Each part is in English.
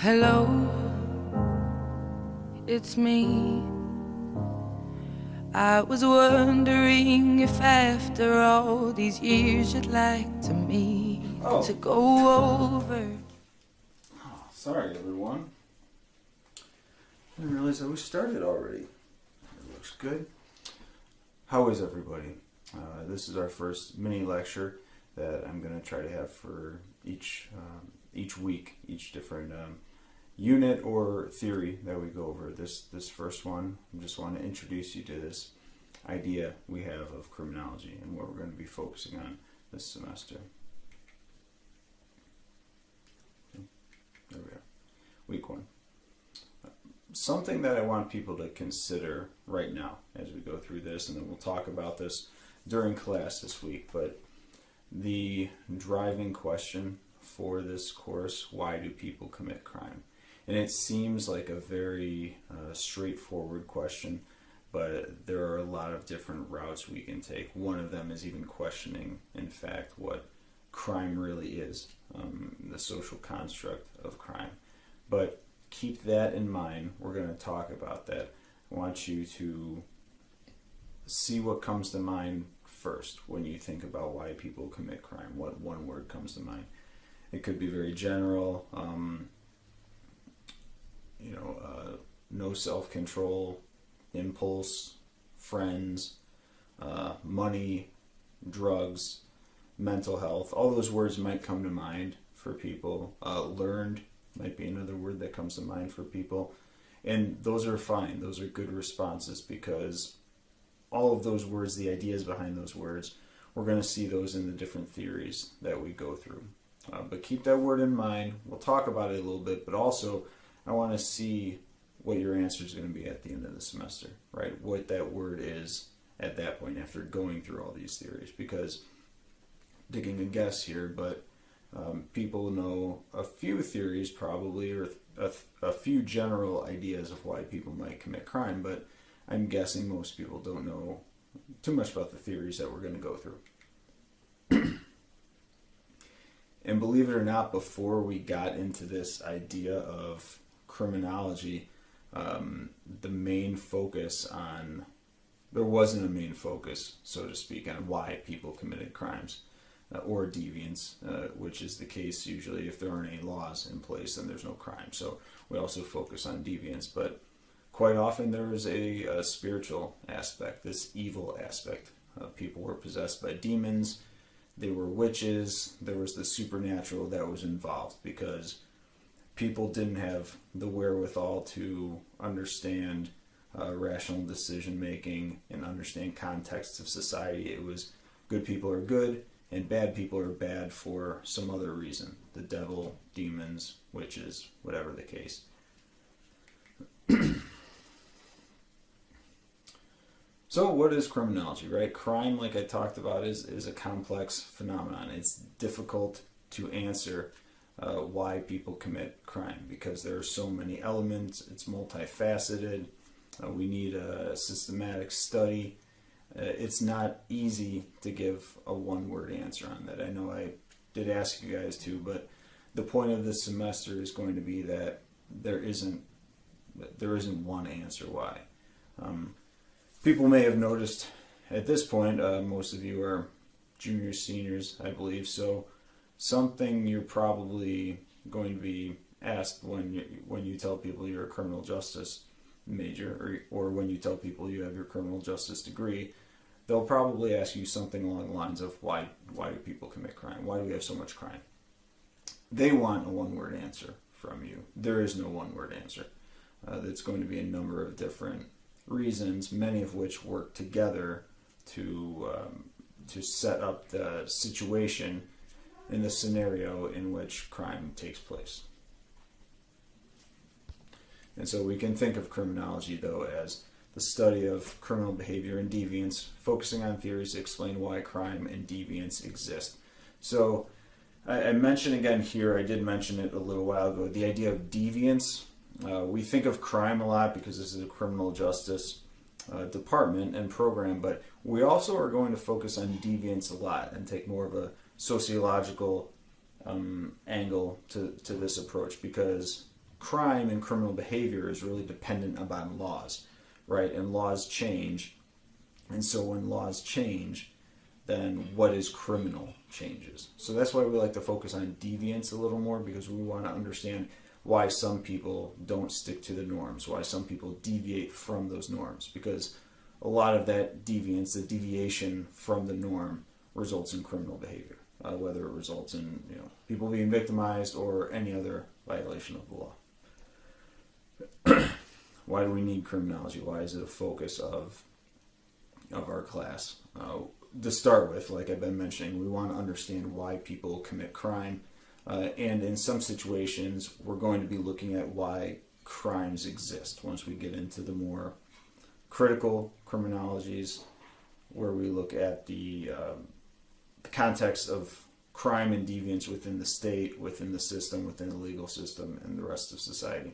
Hello, it's me. I was wondering if after all these years you'd like to meet to go over. Oh, sorry, everyone. I didn't realize that we started already. It looks good. How is everybody? This is our first mini lecture that I'm going to try to have for each week, each different unit or theory that we go over. This first one, I just want to introduce you to this idea we have of criminology and what we're going to be focusing on this semester. There we are. Week one. Something that I want people to consider right now as we go through this, and then we'll talk about this during class this week, but the driving question for this course: why do people commit crime? And it seems like a very straightforward question, but there are a lot of different routes we can take. One of them is even questioning, in fact, what crime really is, the social construct of crime. But keep that in mind. We're going to talk about that. I want you to see what comes to mind first when you think about why people commit crime. What one word comes to mind? It could be very general, no self-control, impulse, friends, money, drugs, mental health. All those words might come to mind for people. Learned might be another word that comes to mind for people. And those are fine. Those are good responses because all of those words, the ideas behind those words, we're going to see those in the different theories that we go through. But keep that word in mind. We'll talk about it a little bit, but also I want to see what your answer is going to be at the end of the semester, right? What that word is at that point after going through all these theories. Because, taking a guess here, but people know a few theories probably, or a few general ideas of why people might commit crime, but I'm guessing most people don't know too much about the theories that we're going to go through. And believe it or not, before we got into this idea of criminology, the main focus on, there wasn't a main focus, so to speak, on why people committed crimes or deviance, which is the case usually. If there aren't any laws in place, then there's no crime. So we also focus on deviance, but quite often there is a spiritual aspect, this evil aspect. People were possessed by demons, they were witches, there was the supernatural that was involved because people didn't have the wherewithal to understand rational decision making and understand contexts of society. It was good people are good and bad people are bad for some other reason. The devil, demons, witches, whatever the case. So what is criminology, right? Crime, like I talked about, is a complex phenomenon. It's difficult to answer why people commit crime because there are so many elements. It's multifaceted. We need a systematic study. It's not easy to give a one-word answer on that. I know I did ask you guys to, but the point of this semester is going to be that there isn't one answer why. People may have noticed at this point, most of you are juniors, seniors, I believe, so something you're probably going to be asked when you tell people you're a criminal justice major, or when you tell people you have your criminal justice degree, they'll probably ask you something along the lines of why do people commit crime? Why do we have so much crime? They want a one-word answer from you. There is no one-word answer. It's going to be a number of different reasons, many of which work together to set up the situation in the scenario in which crime takes place. And so we can think of criminology, though, as the study of criminal behavior and deviance, focusing on theories to explain why crime and deviance exist. So I mention again here, I did mention it a little while ago, the idea of deviance. We think of crime a lot because this is a criminal justice department and program, but we also are going to focus on deviance a lot and take more of a sociological angle to this approach, because crime and criminal behavior is really dependent upon laws, right? And laws change. And so when laws change, then what is criminal changes. So that's why we like to focus on deviance a little more, because we want to understand why some people don't stick to the norms, why some people deviate from those norms, because a lot of that deviance, the deviation from the norm, results in criminal behavior, whether it results in people being victimized or any other violation of the law. Why do we need criminology? Why is it a focus of our class? To start with, like I've been mentioning, we want to understand why people commit crime. And in some situations, we're going to be looking at why crimes exist once we get into the more critical criminologies, where we look at the context of crime and deviance within the state, within the system, within the legal system, and the rest of society.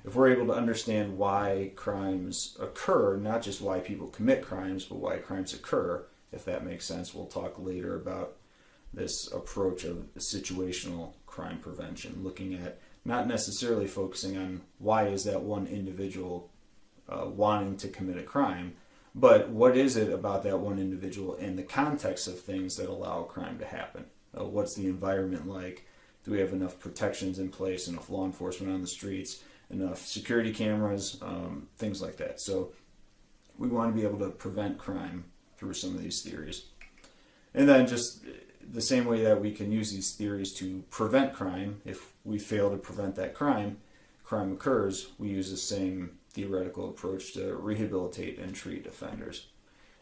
If we're able to understand why crimes occur, not just why people commit crimes, but why crimes occur, if that makes sense, we'll talk later about this approach of situational crime prevention, looking at not necessarily focusing on why is that one individual wanting to commit a crime, but what is it about that one individual and the context of things that allow a crime to happen? What's the environment like? Do we have enough protections in place, enough law enforcement on the streets, enough security cameras, things like that. So we want to be able to prevent crime through some of these theories. And then just the same way that we can use these theories to prevent crime, if we fail to prevent that crime occurs, we use the same theoretical approach to rehabilitate and treat offenders.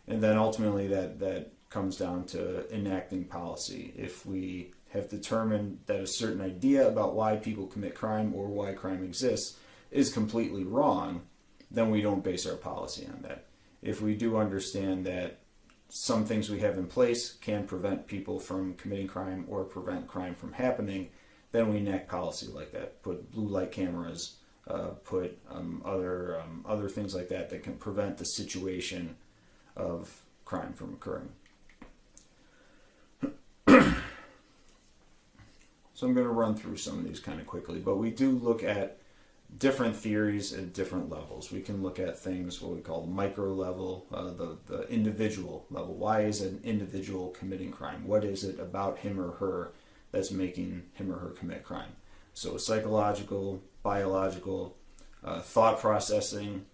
And then ultimately that comes down to enacting policy. If we have determined that a certain idea about why people commit crime or why crime exists is completely wrong, then we don't base our policy on that. If we do understand that some things we have in place can prevent people from committing crime or prevent crime from happening, then we enact policy like that. Put blue light cameras, put other things like that that can prevent the situation of crime from occurring. So I'm going to run through some of these kind of quickly, but we do look at different theories at different levels. We can look at things what we call micro level, the individual level. Why is an individual committing crime? What is it about him or her that's making him or her commit crime? So psychological, biological, thought processing,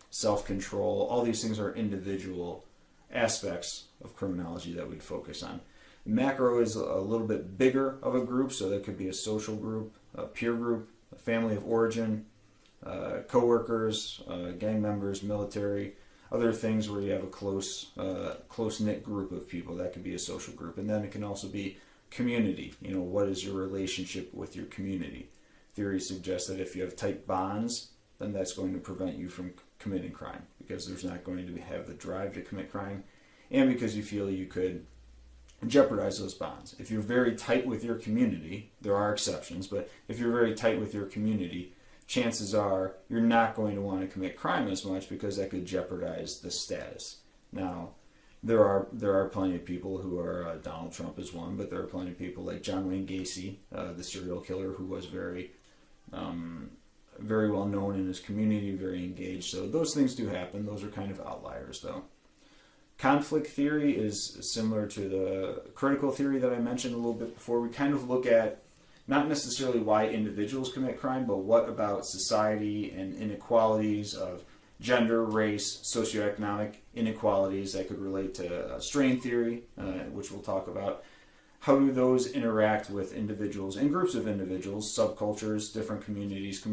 self-control, all these things are individual aspects of criminology that we'd focus on. Macro is a little bit bigger of a group, so that could be a social group, a peer group, a family of origin, co-workers, gang members, military, other things where you have a close-knit group of people. That could be a social group. And then it can also be community. What is your relationship with your community? Theory suggests that if you have tight bonds, then that's going to prevent you from committing crime, because there's not going to have the drive to commit crime, and because you feel you could jeopardize those bonds. If you're very tight with your community, there are exceptions, but if you're very tight with your community, chances are you're not going to want to commit crime as much, because that could jeopardize the status. Now, there are plenty of people who are, Donald Trump is one, but there are plenty of people like John Wayne Gacy, the serial killer, who was very well known in his community, very engaged. So those things do happen. Those are kind of outliers, though. Conflict theory is similar to the critical theory that I mentioned a little bit before. We kind of look at not necessarily why individuals commit crime, but what about society and inequalities of gender, race, socioeconomic inequalities that could relate to strain theory, which we'll talk about. How do those interact with individuals and groups of individuals, subcultures, different communities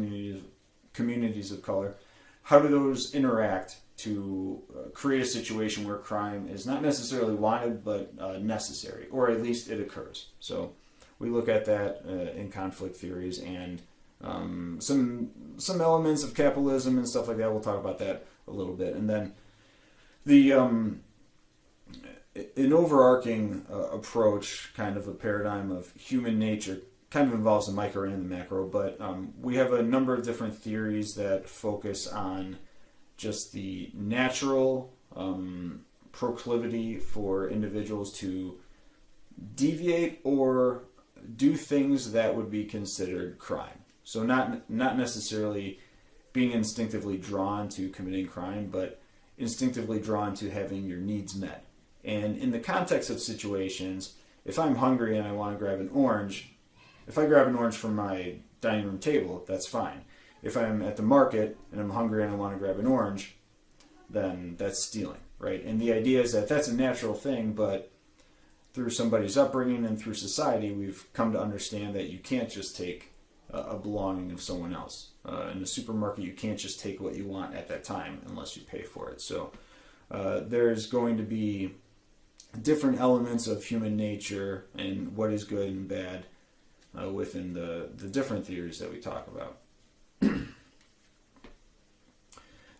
of color? How do those interact to create a situation where crime is not necessarily wanted, but necessary, or at least it occurs? So we look at that in conflict theories, and some elements of capitalism and stuff like that. We'll talk about that a little bit. And then an overarching approach, kind of a paradigm of human nature, kind of involves the micro and the macro, but we have a number of different theories that focus on just the natural proclivity for individuals to deviate or do things that would be considered crime. So not necessarily being instinctively drawn to committing crime, but instinctively drawn to having your needs met. And in the context of situations, if I'm hungry and I want to grab an orange, if I grab an orange from my dining room table, that's fine. If I'm at the market and I'm hungry and I want to grab an orange, then that's stealing, right? And the idea is that that's a natural thing, but through somebody's upbringing and through society, we've come to understand that you can't just take a belonging of someone else. In the supermarket, you can't just take what you want at that time unless you pay for it. So there's going to be different elements of human nature and what is good and bad within the different theories that we talk about.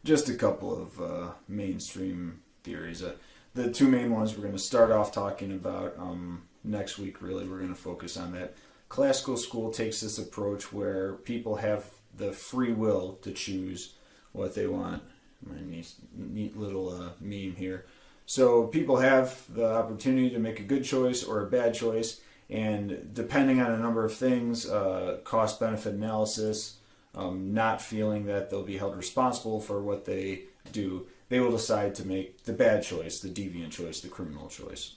Just a couple of mainstream theories. The two main ones we're going to start off talking about next week, really. We're going to focus on that. Classical school takes this approach where people have the free will to choose what they want. My neat little meme here. So people have the opportunity to make a good choice or a bad choice, and depending on a number of things, cost-benefit analysis, not feeling that they'll be held responsible for what they do, they will decide to make the bad choice, the deviant choice, the criminal choice.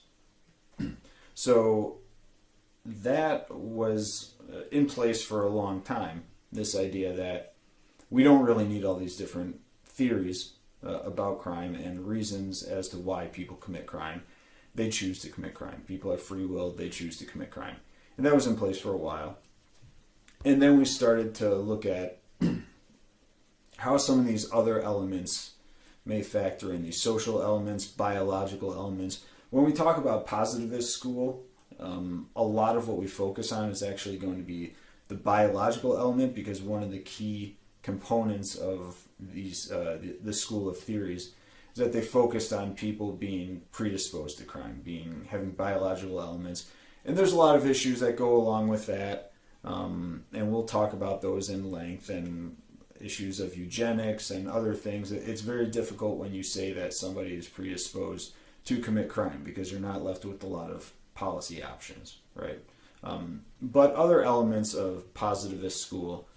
So that was in place for a long time, this idea that we don't really need all these different theories about crime and reasons as to why people commit crime. They choose to commit crime. People have free will, they choose to commit crime. And that was in place for a while. And then we started to look at how some of these other elements may factor in, these social elements, biological elements. When we talk about positivist school, a lot of what we focus on is actually going to be the biological element, because one of the key components of these the school of theories is that they focused on people being predisposed to crime, having biological elements. And there's a lot of issues that go along with that, and we'll talk about those in length, and issues of eugenics and other things. It's very difficult when you say that somebody is predisposed to commit crime, because you're not left with a lot of policy options, right? But other elements of positivist school,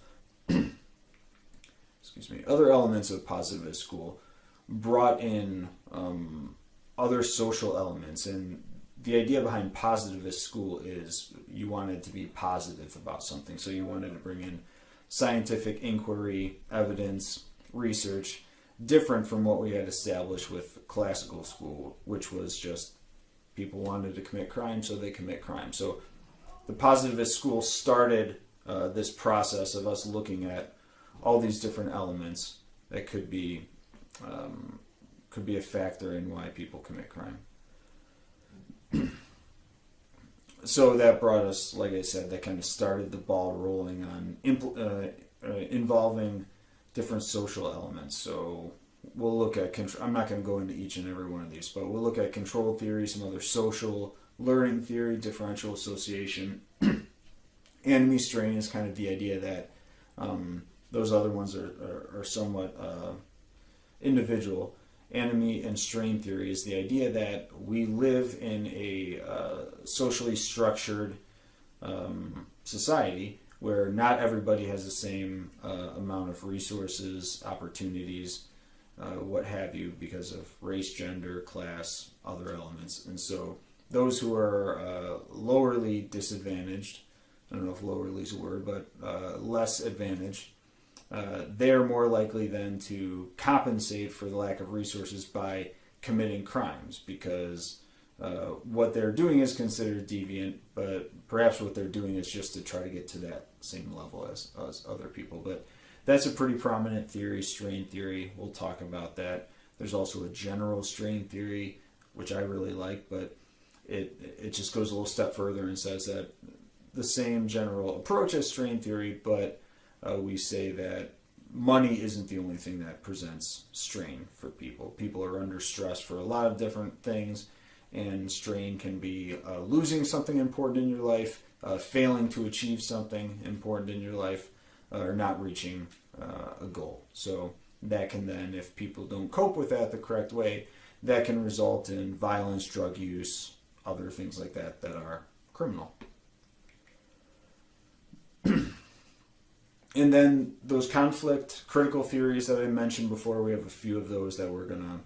other elements of positivist school brought in other social elements. And the idea behind positivist school is you wanted to be positive about something. So you wanted to bring in scientific inquiry, evidence, research, different from what we had established with classical school, which was just people wanted to commit crime, so they commit crime. So the positivist school started this process of us looking at all these different elements that could be a factor in why people commit crime. So that brought us, like I said, that kind of started the ball rolling on involving different social elements. So we'll look at, I'm not going to go into each and every one of these, but we'll look at control theory, some other social learning theory, differential association. Enemy strain is kind of the idea that those other ones are somewhat individual. Enemy and strain theory is the idea that we live in a socially structured society where not everybody has the same amount of resources, opportunities, what have you, because of race, gender, class, other elements. And so those who are lowerly disadvantaged, I don't know if lowerly is a word, but less advantaged, they're more likely then to compensate for the lack of resources by committing crimes, because what they're doing is considered deviant, but perhaps what they're doing is just to try to get to that same level as other people. But that's a pretty prominent theory, strain theory. We'll talk about that. There's also a general strain theory, which I really like, but it just goes a little step further and says that the same general approach as strain theory, but we say that money isn't the only thing that presents strain for people. People are under stress for a lot of different things, and strain can be losing something important in your life, failing to achieve something important in your life, or not reaching a goal. So that can then, if people don't cope with that the correct way, that can result in violence, drug use, other things like that are criminal. And then those conflict critical theories that I mentioned before, we have a few of those that we're going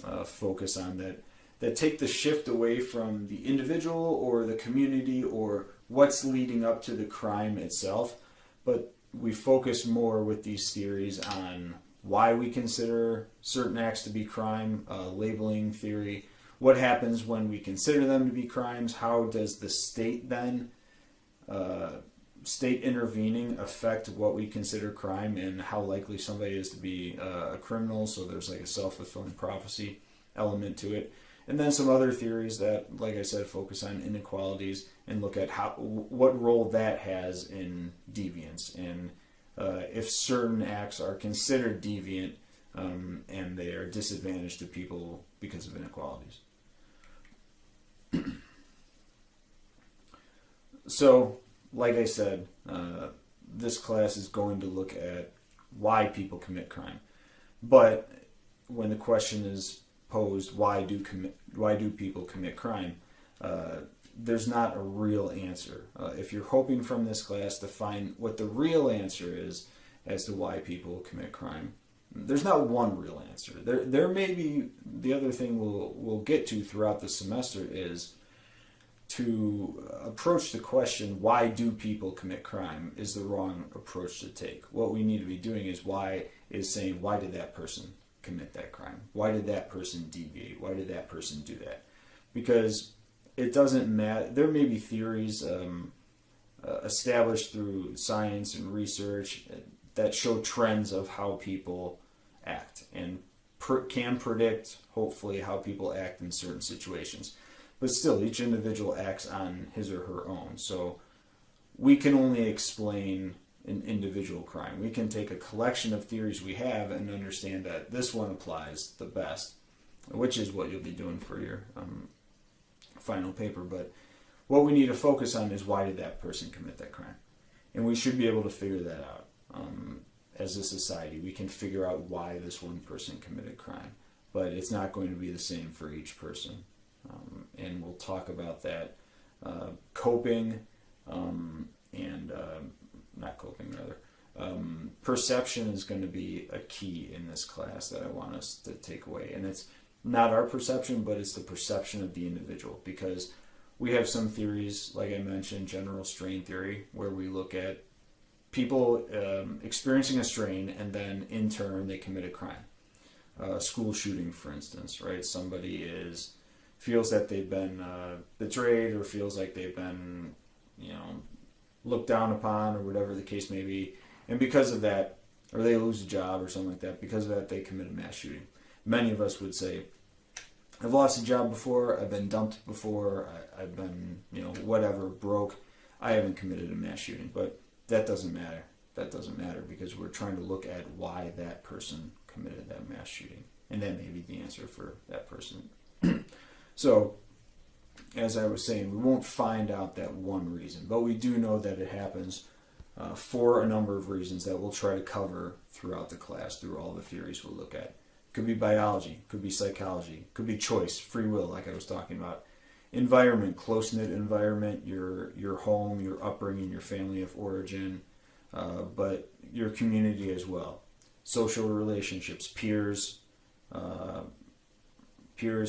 to focus on that take the shift away from the individual or the community or what's leading up to the crime itself, but we focus more with these theories on why we consider certain acts to be crime, labeling theory, what happens when we consider them to be crimes, how does the state then, state intervening affect what we consider crime, and how likely somebody is to be a criminal, so there's like a self-fulfilling prophecy element to it. And then some other theories that, like I said, focus on inequalities and look at what role that has in deviance, and if certain acts are considered deviant and they are disadvantaged to people because of inequalities. So, like I said, this class is going to look at why people commit crime. But when the question is posed, why do people commit crime? There's not a real answer. If you're hoping from this class to find what the real answer is as to why people commit crime, there's not one real answer. There may be, the other thing we'll get to throughout the semester is to approach the question, why do people commit crime, is the wrong approach to take. What we need to be doing is saying, why did that person commit that crime? Why did that person deviate? Why did that person do that? Because it doesn't matter. There may be theories established through science and research that show trends of how people act and can predict, hopefully, how people act in certain situations. But still, each individual acts on his or her own. So we can only explain an individual crime. We can take a collection of theories we have and understand that this one applies the best, which is what you'll be doing for your final paper. But what we need to focus on is, why did that person commit that crime? And we should be able to figure that out. As a society, we can figure out why this one person committed crime. But it's not going to be the same for each person. And we'll talk about that. Coping and not coping, rather. Perception is going to be a key in this class that I want us to take away. And it's not our perception, but it's the perception of the individual. Because we have some theories, like I mentioned, general strain theory, where we look at people experiencing a strain and then in turn they commit a crime. School shooting, for instance, right? Somebody feels that they've been betrayed, or feels like they've been, looked down upon, or whatever the case may be, and because of that, or they lose a job or something like that, because of that they commit a mass shooting. Many of us would say, I've lost a job before, I've been dumped before, I've been, whatever, broke, I haven't committed a mass shooting. But that doesn't matter. That doesn't matter, because we're trying to look at why that person committed that mass shooting, and that may be the answer for that person. So, as I was saying, we won't find out that one reason, but we do know that it happens for a number of reasons that we'll try to cover throughout the class, through all the theories we'll look at. Could be biology, could be psychology, could be choice, free will, like I was talking about. Environment, close-knit environment, your home, your upbringing, your family of origin, but your community as well. Social relationships, peers,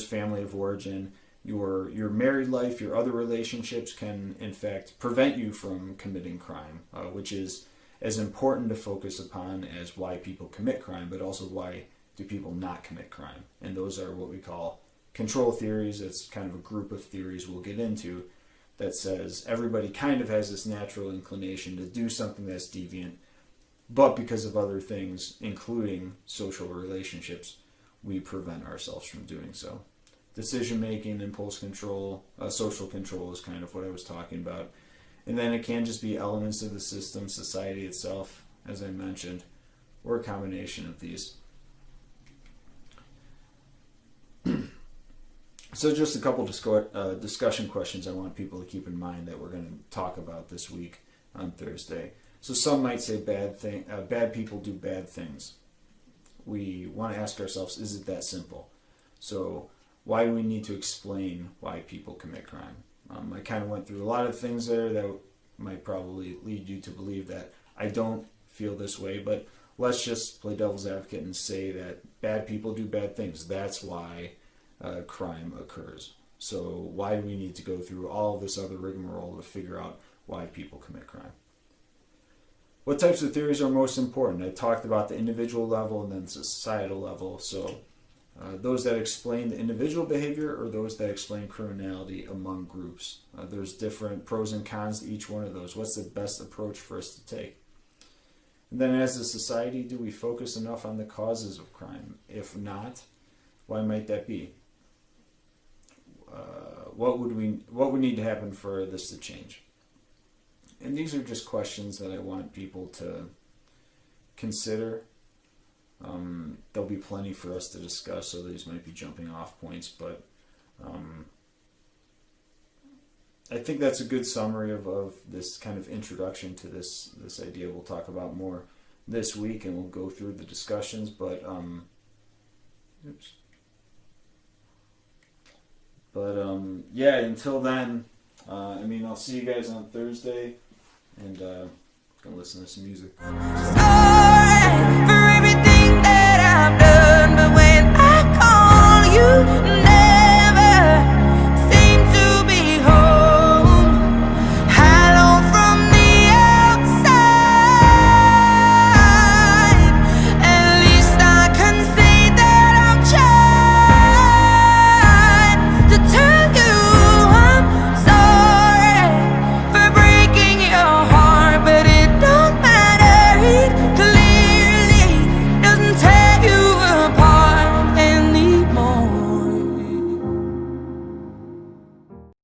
family of origin, your married life, your other relationships can, in fact, prevent you from committing crime, which is as important to focus upon as why people commit crime, but also why do people not commit crime. And those are what we call control theories. It's kind of a group of theories we'll get into that says everybody kind of has this natural inclination to do something that's deviant, but because of other things, including social relationships, we prevent ourselves from doing so. Decision-making, impulse control, social control is kind of what I was talking about. And then it can just be elements of the system, society itself, as I mentioned, or a combination of these. So just a couple discussion questions I want people to keep in mind that we're going to talk about this week on Thursday. So some might say bad people do bad things. We want to ask ourselves, is it that simple? So why do we need to explain why people commit crime? I kind of went through a lot of things there that might probably lead you to believe that I don't feel this way, but let's just play devil's advocate and say that bad people do bad things. That's why crime occurs. So why do we need to go through all this other rigmarole to figure out why people commit crime? What types of theories are most important? I talked about the individual level and then the societal level. So those that explain the individual behavior or those that explain criminality among groups. There's different pros and cons to each one of those. What's the best approach for us to take? And then as a society, do we focus enough on the causes of crime? If not, why might that be? What would need to happen for this to change? And these are just questions that I want people to consider. There'll be plenty for us to discuss, so these might be jumping off points, but I think that's a good summary of this kind of introduction to this idea. We'll talk about more this week, and we'll go through the discussions, but yeah, until then, I'll see you guys on Thursday, and gonna listen to some music.